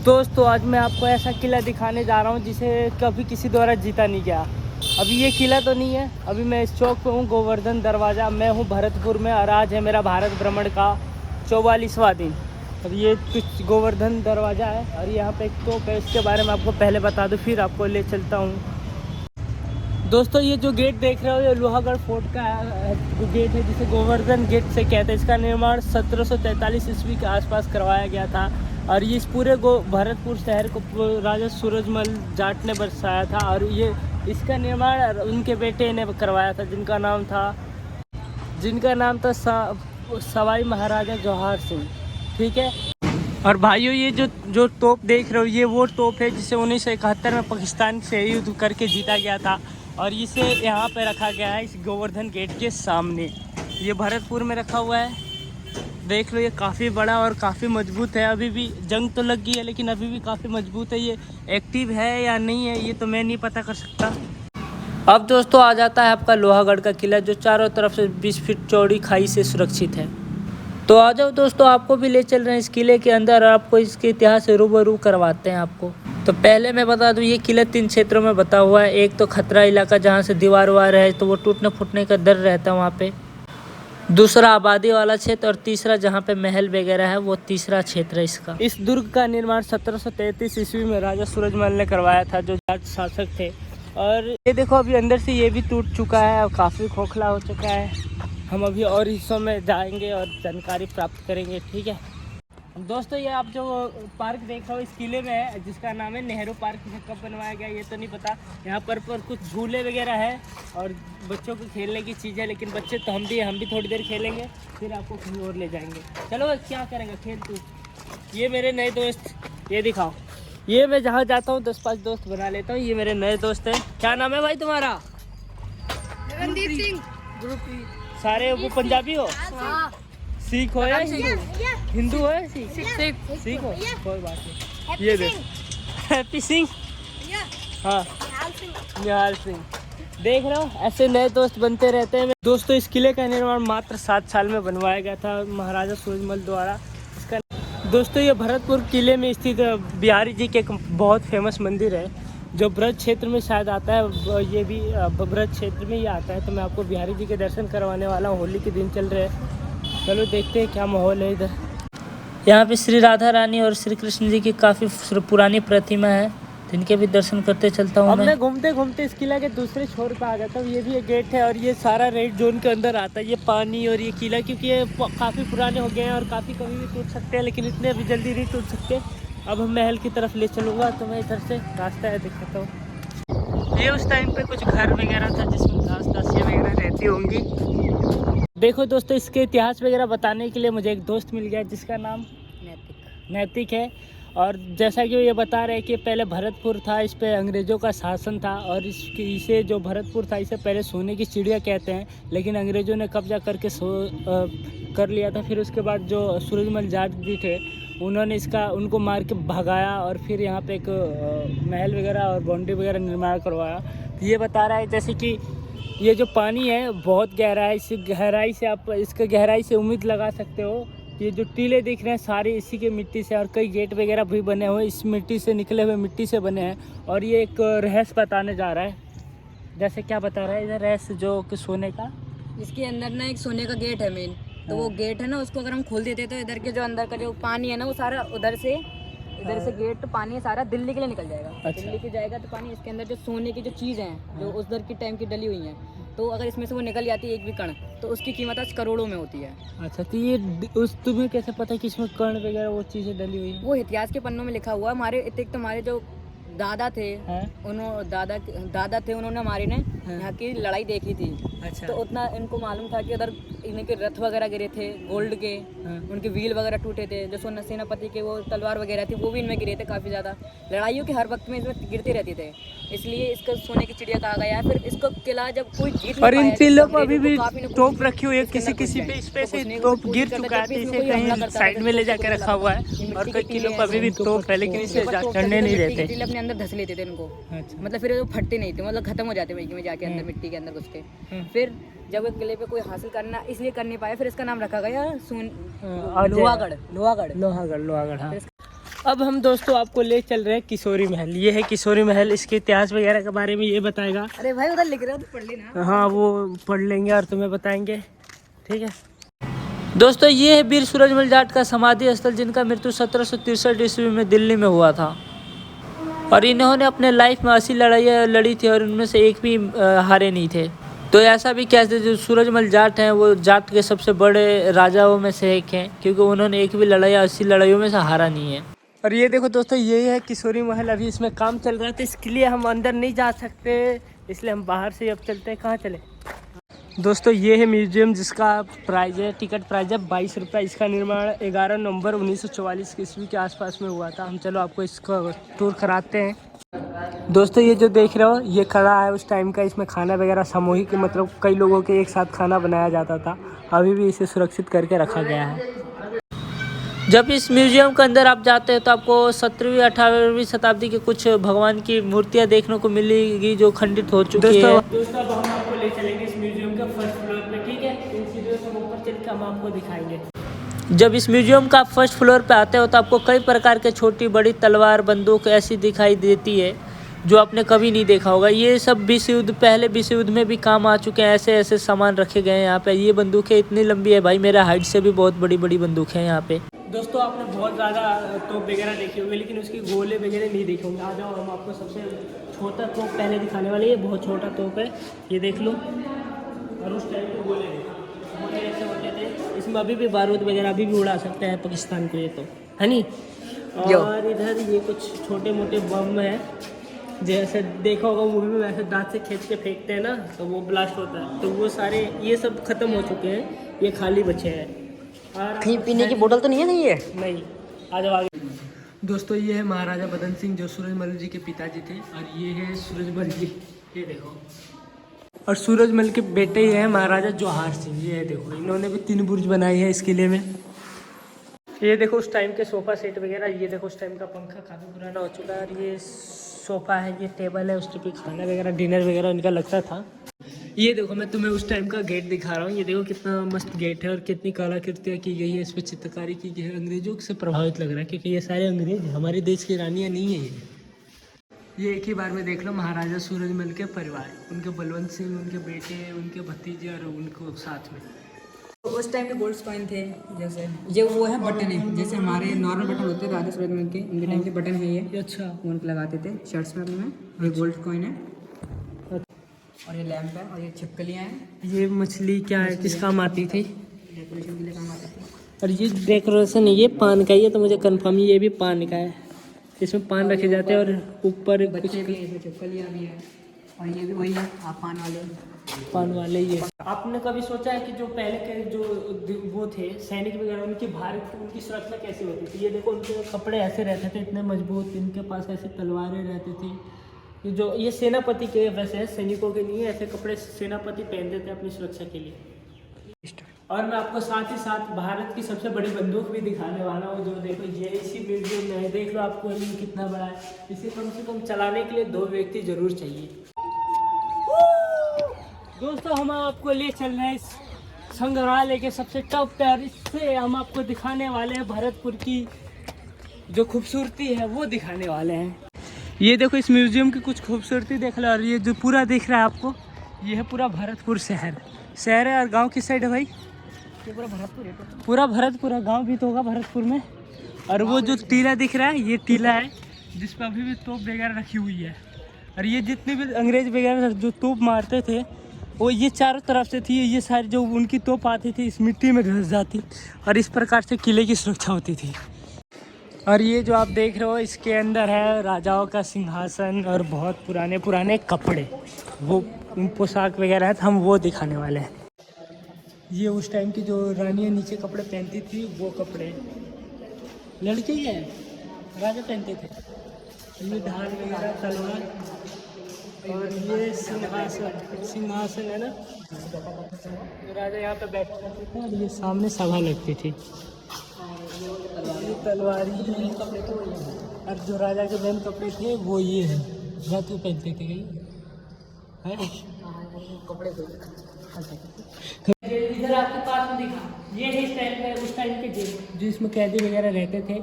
दोस्तों आज मैं आपको ऐसा किला दिखाने जा रहा हूँ जिसे कभी किसी द्वारा जीता नहीं गया। अभी ये किला तो नहीं है, अभी मैं इस चौक पे हूँ, गोवर्धन दरवाज़ा। मैं हूँ भरतपुर में और आज है मेरा भारत भ्रमण का 44वां दिन। अब ये कुछ गोवर्धन दरवाज़ा है और यहाँ पे एक तोप है, इसके बारे में आपको पहले बता दूँ फिर आपको ले चलता हूँ। दोस्तों ये जो गेट देख रहे हो ये लोहागढ़ फोर्ट का गेट है जिसे गोवर्धन गेट से कहते हैं। इसका निर्माण 1743 ईस्वी के आसपास करवाया गया था और ये इस पूरे भरतपुर शहर को राजा सूरजमल जाट ने बसाया था और ये इसका निर्माण उनके बेटे ने करवाया था जिनका नाम था सवाई महाराजा जौहर सिंह। ठीक है। और भाइयों ये जो तोप देख रहे हो ये वो तोप है जिसे 1971 में पाकिस्तान से युद्ध करके जीता गया था और इसे यहाँ पे रखा गया है इस गोवर्धन गेट के सामने। ये भरतपुर में रखा हुआ है, देख लो। ये काफ़ी बड़ा और काफ़ी मजबूत है। अभी भी जंग तो लग गई है लेकिन अभी भी काफ़ी मजबूत है। ये एक्टिव है या नहीं है ये तो मैं नहीं पता कर सकता। अब दोस्तों आ जाता है आपका लोहागढ़ का किला जो चारों तरफ से 20 फीट चौड़ी खाई से सुरक्षित है। तो आ जाओ दोस्तों, आपको भी ले चल रहे हैं इस किले के अंदर और आपको इसके इतिहास से रूबरू करवाते हैं आपको। तो पहले मैं बता दूं ये किला 3 क्षेत्रों में बता हुआ है। एक तो खतरा इलाका जहां से दीवार वार है तो वो टूटने फूटने का डर रहता है वहाँ पे। दूसरा आबादी वाला क्षेत्र और तीसरा जहाँ पे महल वगैरह है वो तीसरा क्षेत्र है इसका। इस दुर्ग का निर्माण 1733 ईस्वी में राजा सूरजमल ने करवाया था जो जाट शासक थे। और ये देखो अभी अंदर से ये भी टूट चुका है और काफ़ी खोखला हो चुका है। हम अभी और हिस्सों में जाएंगे और जानकारी प्राप्त करेंगे। ठीक है दोस्तों, ये आप जो पार्क देख रहे हो इस किले में है जिसका नाम है नेहरू पार्क। इसे कब बनवाया गया ये तो नहीं पता। यहाँ पर कुछ झूले वगैरह है और बच्चों को खेलने की चीज़ है, लेकिन बच्चे तो हम भी थोड़ी देर खेलेंगे फिर आपको कहीं और ले जाएंगे। चलो क्या करेंगे, खेल तू। ये मेरे नए दोस्त, ये दिखाओ। ये मैं जहाँ जाता हूँ 10-5 दोस्त बना लेता हूँ। ये मेरे नए दोस्त हैं। क्या नाम है भाई तुम्हारा? रणदीप सिंह। सारे वो पंजाबी हो? सिख हो या हिंदू हो? सिख हो, कोई बात नहीं। ये देख हैप्पी सिंह, हाँ निहाल सिंह। देख रहे हो ऐसे नए दोस्त बनते रहते हैं। दोस्तों इस किले का निर्माण मात्र 7 साल में बनवाया गया था महाराजा सूरजमल द्वारा। इसका दोस्तों ये भरतपुर किले में स्थित बिहारी जी के एक बहुत फेमस मंदिर है जो ब्रज क्षेत्र में शायद आता है। ये भी ब्रज क्षेत्र में ही आता है। तो मैं आपको बिहारी जी के दर्शन करवाने वाला हूँ। होली के दिन चल रहे हैं, चलो देखते हैं क्या माहौल है इधर। यहाँ पे श्री राधा रानी और श्री कृष्ण जी की काफ़ी पुरानी प्रतिमा है, जिनके भी दर्शन करते चलता हूँ। अब मैं घूमते घूमते इस किला के दूसरे छोर पर आ जाता हूँ। ये भी एक गेट है और ये सारा रेड जोन के अंदर आता है ये पानी और ये किला, क्योंकि ये काफ़ी पुराने हो गए हैं और काफ़ी कभी भी टूट सकते हैं, लेकिन इतने अभी जल्दी नहीं टूट सकते। अब हम महल की तरफ ले चलूँगा तो मैं इधर से रास्ता है दिखाता हूँ। ये उस टाइम पे कुछ घर वगैरह था जिसमें घास दासियाँ वगैरह रहती होंगी। देखो दोस्तों इसके इतिहास वगैरह बताने के लिए मुझे एक दोस्त मिल गया जिसका नाम नैतिक है। और जैसा कि ये बता रहे हैं कि पहले भरतपुर था, इस पे अंग्रेज़ों का शासन था और इसे जो भरतपुर था इसे पहले सोने की चिड़िया कहते हैं, लेकिन अंग्रेज़ों ने कब्जा करके कर लिया था। फिर उसके बाद जो सूरजमल जाट जी थे उन्होंने उनको मार के भगाया और फिर यहाँ पे एक महल वगैरह और बाउंड्री वगैरह निर्माण करवाया। ये बता रहा है जैसे कि ये जो पानी है बहुत गहरा है, इस गहराई से आप इसके गहराई से उम्मीद लगा सकते हो। ये जो टीले दिख रहे हैं सारे इसी के मिट्टी से और कई गेट वगैरह भी बने हुए इस मिट्टी से, निकले हुए मिट्टी से बने हैं। और ये एक रहस्य बताने जा रहा है। जैसे क्या बता रहा है इधर रहस्य जो कि सोने का, इसके अंदर ना एक सोने का गेट है मेन। तो वो गेट है ना, उसको अगर हम खोल देते तो इधर के जो अंदर का जो पानी है ना वो सारा इधर से गेट पानी सारा दिल्ली के लिए निकल जाएगा। अच्छा। दिल्ली के जाएगा तो पानी इसके अंदर जो सोने की जो चीज़ हैं जो उस दर की टाइम की डली हुई हैं, तो अगर इसमें से वो निकल जाती है एक भी कण तो उसकी कीमत आज करोड़ों में होती है। अच्छा, तो ये तुम्हें कैसे पता है कि इसमें कण वगैरह वो चीज़ें डली हुई है? वो इतिहास के पन्नों में लिखा हुआ है। हमारे एक तो हमारे जो दादा थे उन्होंने हमारे ने यहाँ की लड़ाई देखी थी। अच्छा। तो उतना इनको मालूम था कि उधर इनके रथ वगैरह गिरे थे गोल्ड के, उनके व्हील वगैरह टूटे थे। जो सेनापति के वो तलवार वगैरह थी वो भी इनमें गिरे थे काफ़ी ज़्यादा। लड़ाइयों के हर वक्त में इसमें गिरते रहते थे, इसलिए इसको सोने की चिड़िया कहा गया है। फिर इसको किला जब कोई जीत और इन किलों को अभी भी तोप रखी हुई है, किसी पे इस पे से तोप गिर चुका है, इसे कहीं साइड में ले जाकर रखा हुआ है और कई किलों को अभी भी तोप है, लेकिन इसे चढ़ने नहीं देते, अपने अंदर धस लेते थे इनको। अच्छा। मतलब फिर वो फटते नहीं थे, मतलब खत्म हो जाते वहीं में जाके अंदर मिट्टी के अंदर घुस के। फिर जब एक किले पे कोई हासिल करना इसलिए कर नहीं पाया, फिर इसका नाम रखा गया लोहागढ़। हाँ। अब हम दोस्तों आपको ले चल रहे हैं किशोरी महल। ये है किशोरी महल, इसके इतिहास वगैरह के बारे में ये बताएगा। अरे भाई उधर लिख रहे हो तो पढ़ लेना। हाँ वो पढ़ लेंगे और तुम्हें बताएंगे, ठीक है। दोस्तों ये है वीर सूरजमल जाट का समाधि स्थल, जिनका मृत्यु 1763 ईस्वी में दिल्ली में हुआ था। और इन्होंने अपने लाइफ में 80 लड़ाइयाँ लड़ी थी और उनमें से एक भी हारे नहीं थे। तो ऐसा भी कहते हैं जो सूरजमल जाट हैं वो जाट के सबसे बड़े राजाओं में से एक हैं, क्योंकि उन्होंने एक भी लड़ाई 80 लड़ाइयों में से हारा नहीं है। और ये देखो दोस्तों ये है किशोरी महल। अभी इसमें काम चल रहा था, इसके लिए हम अंदर नहीं जा सकते, इसलिए हम बाहर से अब चलते हैं। कहाँ चले दोस्तों? ये है म्यूजियम, जिसका प्राइस है, टिकट प्राइस है 22 रुपये। इसका निर्माण 11 नवंबर 1944 ईस्वी के आसपास में हुआ था। हम चलो आपको इसका टूर कराते हैं। दोस्तों ये जो देख रहे हो ये कड़ा है उस टाइम का। इसमें खाना वगैरह सामूहिक, मतलब कई लोगों के एक साथ खाना बनाया जाता था। अभी भी इसे सुरक्षित करके रखा गया है। जब इस म्यूजियम के अंदर आप जाते हैं तो आपको 17वीं 18वीं शताब्दी के कुछ भगवान की मूर्तियां देखने को मिलेगी जो खंडित हो चुकी है। दोस्तों अब हम आपको ले चलेंगे इस म्यूजियम के फर्स्ट फ्लोर पे, ठीक है। इन सीढ़ियों से ऊपर चल के हम आपको दिखाएंगे। जब इस म्यूजियम का फर्स्ट फ्लोर पे आते हो तो आपको कई प्रकार के छोटी बड़ी तलवार, बंदूक ऐसी दिखाई देती है जो आपने कभी नहीं देखा होगा। ये सब पहले विश्व युद्ध में भी काम आ चुके हैं। ऐसे ऐसे सामान रखे गए हैं यहाँ पे। ये बंदूकें इतनी लंबी है भाई, मेरा हाइट से भी बहुत बड़ी बड़ी बंदूक है यहाँ पे। दोस्तों आपने बहुत ज़्यादा तोप वगैरह देखी होगी, लेकिन उसकी गोले वगैरह नहीं देखे होंगे। आ जाओ हम आपको सबसे छोटा तोप पहले दिखाने वाले। ये बहुत छोटा तोप है, ये देख लो। और उस टाइम के गोले ऐसे होते थे। इसमें अभी भी बारूद वगैरह अभी भी उड़ा सकते हैं पाकिस्तान को, ये तो है नहीं। और इधर ये कुछ छोटे मोटे बम है, जैसे देखा होगा मूवी में, वैसे दांत से खींच के फेंकते हैं ना तो वो ब्लास्ट होता है। तो वो सारे ये सब खत्म हो चुके हैं, ये खाली बचे हैं। और कहीं पीने की बोतल तो नहीं है? नहीं है, नहीं। आ जाओ आगे। दोस्तों ये है महाराजा बदन सिंह जो सूरजमल जी के पिताजी थे, और ये है सूरजमल जी, ये देखो। और सूरजमल के बेटे ये हैं महाराजा जवाहर सिंह, ये देखो। इन्होंने भी 3 बुर्ज बनाई है इस किले में। ये देखो उस टाइम के सोफ़ा सेट वगैरह। ये देखो उस टाइम का पंखा काफ़ी पुराना हो चुका है। और ये सोफ़ा है, ये टेबल है, उस पर खाना वगैरह डिनर वगैरह इनका लगता था। ये देखो मैं तुम्हें उस टाइम का गेट दिखा रहा हूँ। ये देखो कितना मस्त गेट है और कितनी कलाकृतियाँ की गई है, इस पर चित्रकारी की गई है। अंग्रेजों से प्रभावित लग रहा है, क्योंकि ये सारे अंग्रेज हमारे देश की रानियाँ नहीं है। ये एक ही बार में देख लो महाराजा सूरजमल के परिवार, उनके बलवंत सिंह, उनके बेटे, उनके भतीजे और उनको साथ में। तो उस टाइम के गोल्ड कॉइन थे, जैसे ये वो है बटन है, जैसे हमारे नॉर्मल बटन होते थे राजा सूरजमल के, उनके टाइम के बटन है ये। अच्छा, उनको लगाते थे शर्ट्स में अपने में। ये गोल्ड कॉइन है। और ये लैंप है, और ये छिपकलियाँ हैं। ये मछली क्या है, किस काम आती थी? डेकोरेशन के लिए काम आती थी। और ये डेकोरेशन है, ये पान का, ये तो मुझे कंफर्म ये भी पान का है। इसमें पान रखे जाते हैं और ऊपर बच्चे भी हैं, छिपकलियाँ भी हैं। और ये भी वही है, आप पान वाले ये। आपने कभी सोचा है कि जो पहले के जो वो थे सैनिक वगैरह, उनकी उनकी सुरक्षा कैसी होती थी? ये देखो उनके कपड़े ऐसे रहते थे इतने मजबूत, इनके पास ऐसी तलवारें रहती थी। ये सेनापति के वैसे है, सैनिकों के लिए ऐसे कपड़े सेनापति पहनते थे अपनी सुरक्षा के लिए। और मैं आपको साथ ही साथ भारत की सबसे बड़ी बंदूक भी दिखाने वाला हूँ, जो देखो ये इसी म्यूजियम में है। देख लो आपको ये कितना बड़ा है। इसे कम से कम चलाने के लिए 2 व्यक्ति जरूर चाहिए। दोस्तों हम आपको ले चल रहे हैं इस संग्रहालय के सबसे टॉप पे, और इससे हम आपको दिखाने वाले हैं भरतपुर की जो खूबसूरती है वो दिखाने वाले हैं। ये देखो इस म्यूजियम की कुछ खूबसूरती देख लो। और ये जो पूरा दिख रहा है आपको, ये है पूरा भरतपुर शहर है। और गांव किस साइड है भाई? ये पूरा भरतपुर है। पूरा भरतपुर है, गांव भी तो होगा भरतपुर में। और वो जो टीला दिख रहा है, ये टीला है जिस पर अभी भी तोप वगैरह रखी हुई है। और ये जितने भी अंग्रेज वगैरह जो तोप मारते थे वो ये चारों तरफ से थी। ये सारी जो उनकी तोप आती थी इस मिट्टी में घुस जाती, और इस प्रकार से किले की सुरक्षा होती थी। और ये जो आप देख रहे हो इसके अंदर है राजाओं का सिंहासन और बहुत पुराने पुराने कपड़े, वो पोशाक वगैरह है, तो हम वो दिखाने वाले हैं। ये उस टाइम की जो रानियाँ नीचे कपड़े पहनती थी वो कपड़े लड़के हैं राजा पहनते थे। ये ढाल वगैरह, तलवार, और ये सिंहासन है ना, जो राजा यहाँ पे बैठते थे। और ये सामने सभा लगती थी। ये तलवारी कपड़े तो वही है। और जो राजा के मेन कपड़े थे वो ये है, रातू पहनते थे है कपड़े को। इधर आपके पास में दिखा, ये है इस टाइम में उस टाइम के जेल जो इसमें कैदी वगैरह रहते थे।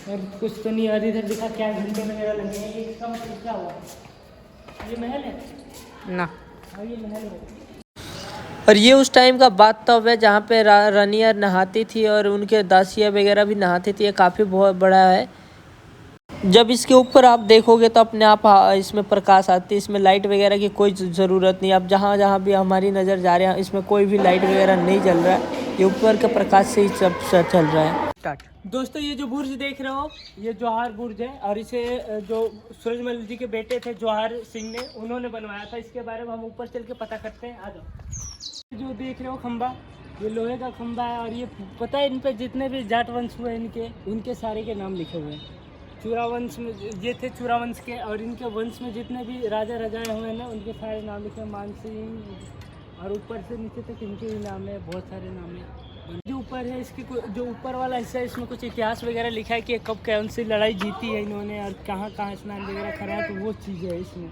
और कुछ तो नहीं, और इधर दिखा क्या घंटे वगैरह लगे हैं, इसका मतलब क्या हुआ? ये महल है ना। हाँ ये महल है। और ये उस टाइम का बाथटब है जहाँ पे रानियाँ नहाती थी और उनके दासियाँ वगैरह भी नहाती थी। ये काफ़ी बहुत बड़ा है। जब इसके ऊपर आप देखोगे तो अपने आप इसमें प्रकाश आती है, इसमें लाइट वगैरह की कोई ज़रूरत नहीं। अब जहाँ जहाँ भी हमारी नज़र जा रही है इसमें कोई भी लाइट वगैरह नहीं जल रहा है, ये ऊपर के प्रकाश से ही सब चल रहा है। दोस्तों ये जो बुर्ज देख रहे हो ये जवाहर बुर्ज है, और इसे जो सूरजमल जी के बेटे थे जवाहर सिंह ने, उन्होंने बनवाया था। इसके बारे में हम ऊपर चल के पता करते हैं, आ जाओ। जो देख रहे हो खंबा, ये लोहे का खंबा है, और ये पता है इन पे जितने भी जाट वंश हुए इनके सारे के नाम लिखे हुए हैं। चूरावंश में ये थे चूरावंश के, और इनके वंश में जितने भी राजा रजाए हुए हैं ना उनके सारे नाम लिखे हैं। मानसिंह, और ऊपर से नीचे तक इनके ही नाम है, बहुत सारे नाम है। जो ऊपर है इसके जो ऊपर वाला हिस्सा है इसमें कुछ इतिहास वगैरह लिखा है कि कब कौन सी लड़ाई जीती है इन्होंने और कहाँ कहाँ स्नान वगैरह करा है, तो वो चीज़ें है इसमें।